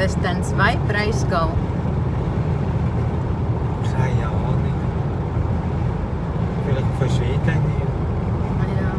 das dann 2 Breisgau? Keine Ahnung. Vielleicht von Schweden. Ja.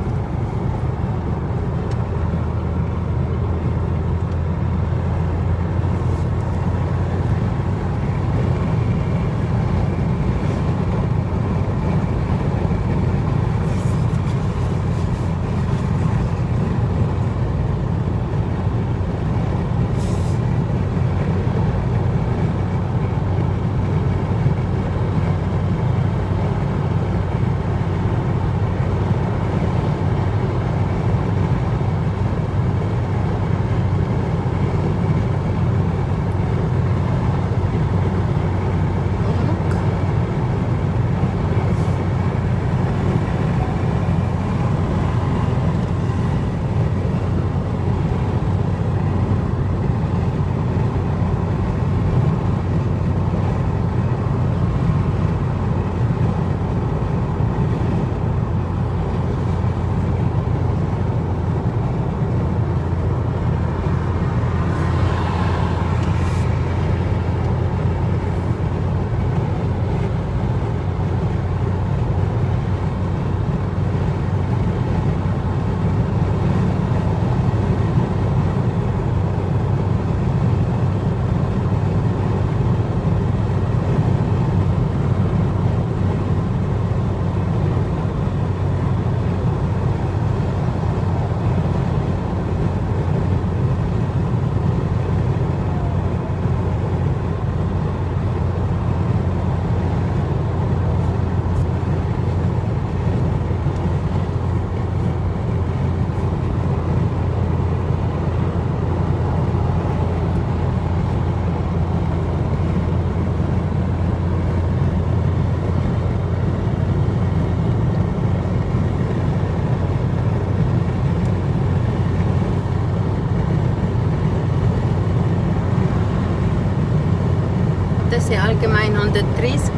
Das ist ja allgemein 130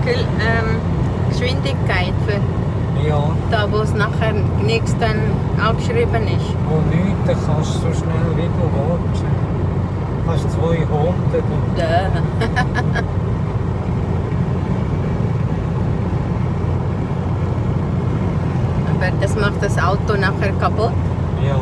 Geschwindigkeit für Ja. da, wo es nachher nichts dann angeschrieben ist. Wo nichts, dann kannst du so schnell wie du willst. Hast 200 und Ja. Aber das macht das Auto nachher kaputt. ja.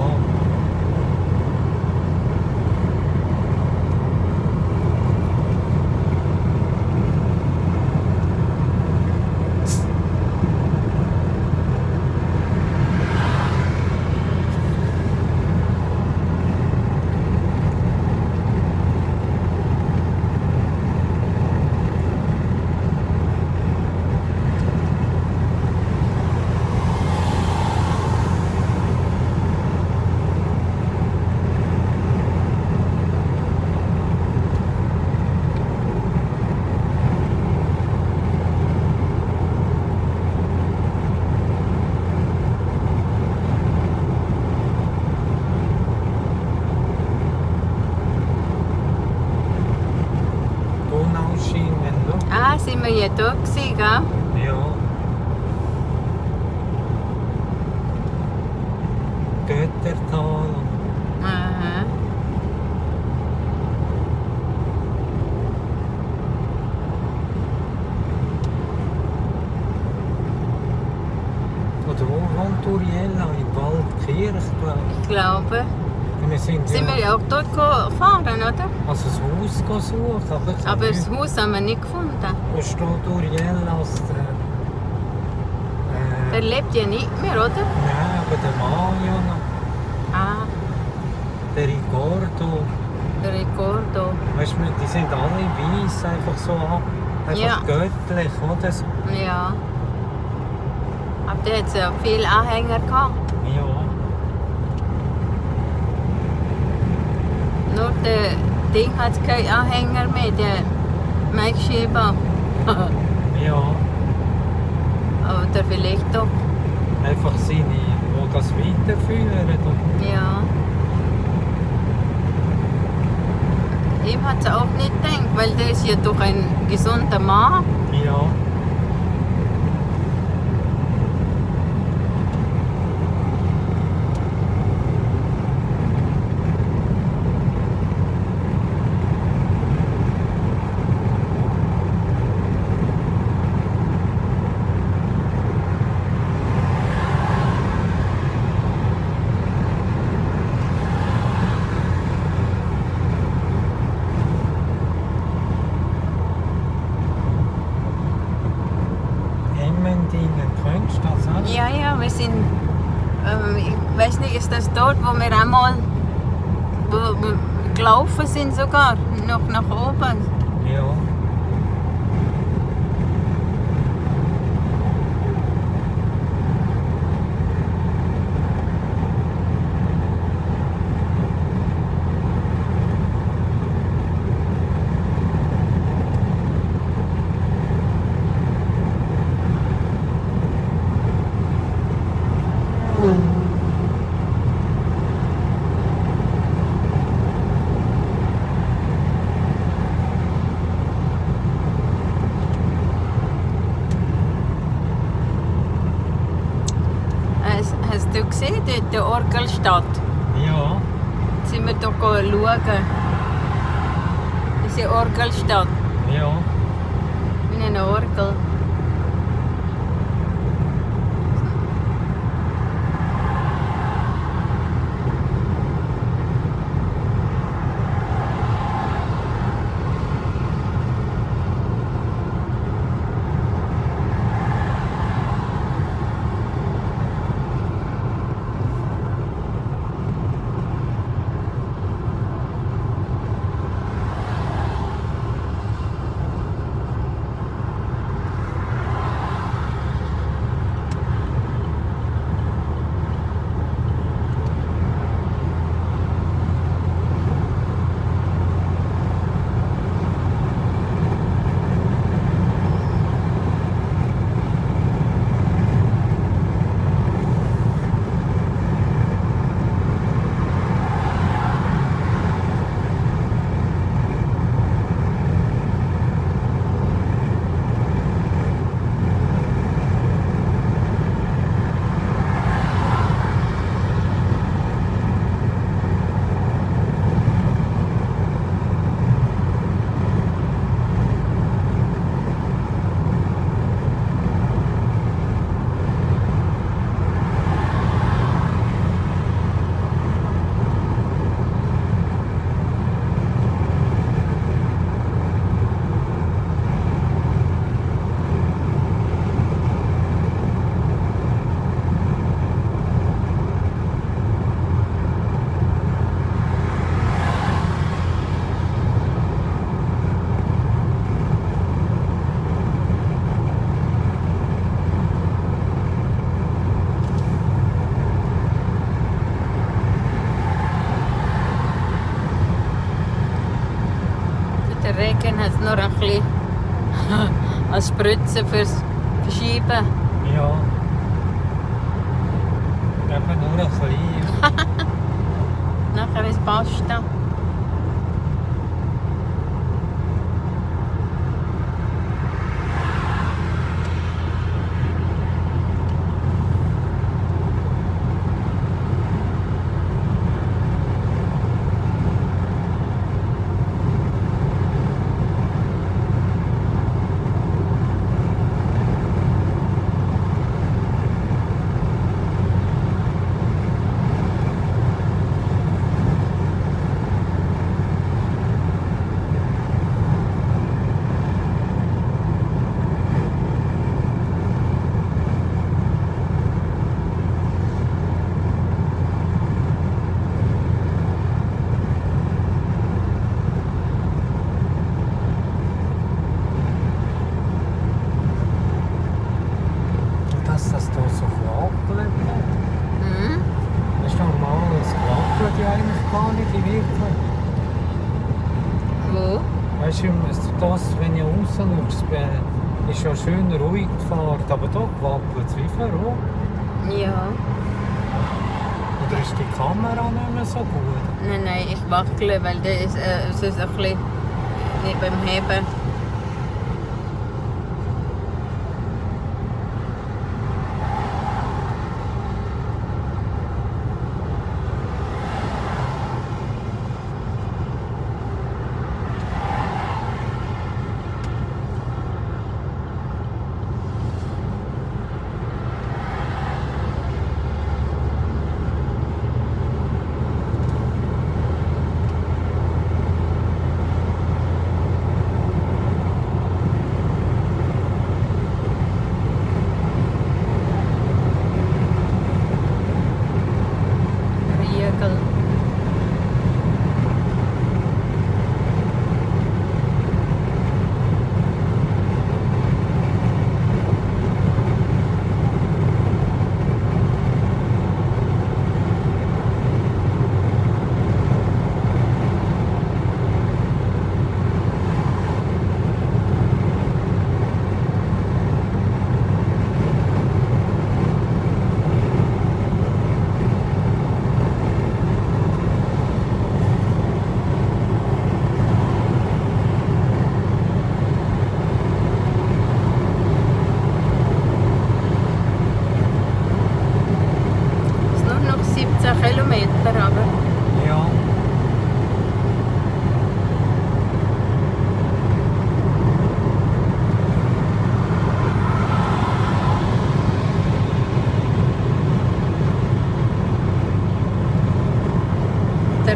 Donauschienen, ne? Ah, sind wir ja da gewesen, gell? Ja. Göttertal. Aha. Oder wo wohnt Uriella? In Waldkirch, glaube Ich glaube. ich. Wir sind Sind wir ja auch dort gefahren, oder? also das Haus suchen, aber, Aber das Haus haben wir nicht gefunden. Wo steht Uriella als der... Der lebt ja nicht mehr, oder? Nein, aber der Mann ja noch. Ah, Der Ricordo. der Ricordo. Weißt du, die sind alle weiss, einfach so einfach Ja. göttlich, oder? So. Ja. Aber der hat ja viele Anhänger gehabt. Ja. Nur der Ding hat keinen Anhänger mehr, der Mike Schieber. Ja. Oder vielleicht doch. Einfach seine, die das weiterführen. Und Ja. Ihm hat es auch nicht gedacht, weil der ist ja doch ein gesunder Mann. ja. wir sind, ich weiß nicht, ist das dort, wo wir einmal wo gelaufen sind sogar, noch nach oben? Ja. Hast du gesehen, dort die Orgelstadt? Ja. Jetzt sind wir hier schauen. Diese Orgelstadt, Ja. wie eine Orgel. Der Regen hat noch ein bisschen als Spritze fürs Verschieben. Ja. Eben nur ein bisschen. Nachher ist Basta. Dass das hier so gewackelt hat. Mhm. Das ist normal, es wackelt ja eigentlich gar nicht in Wirklichkeit. Wo? Weißt du, wenn du raus schaust, ist ja schön ruhig die Fahrt, aber hier wackelt es wie verrückt. Ja. Oder ist die Kamera nicht mehr so gut? Nein, ich wackele, weil der ist so ein bisschen nicht beim Heben.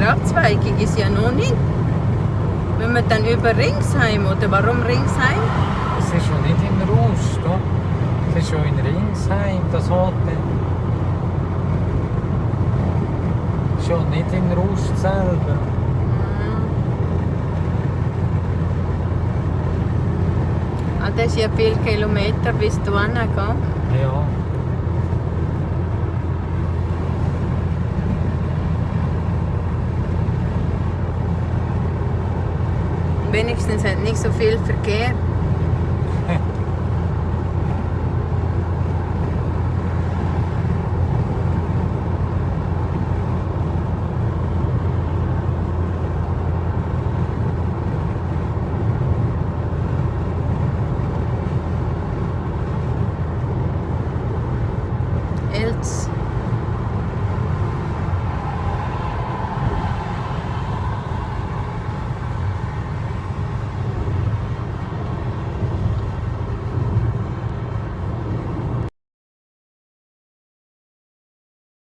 Abzweigung ist ja noch nicht. Wenn wir dann über Ringsheim, oder warum Ringsheim? Es ist schon nicht in Rust, oder? Es ist schon in Ringsheim, das Hotel. Schon nicht in Rust selber. Ah, das ist ja viele Kilometer bis du hingehst. Ja. Wenigstens hat nicht so viel Verkehr.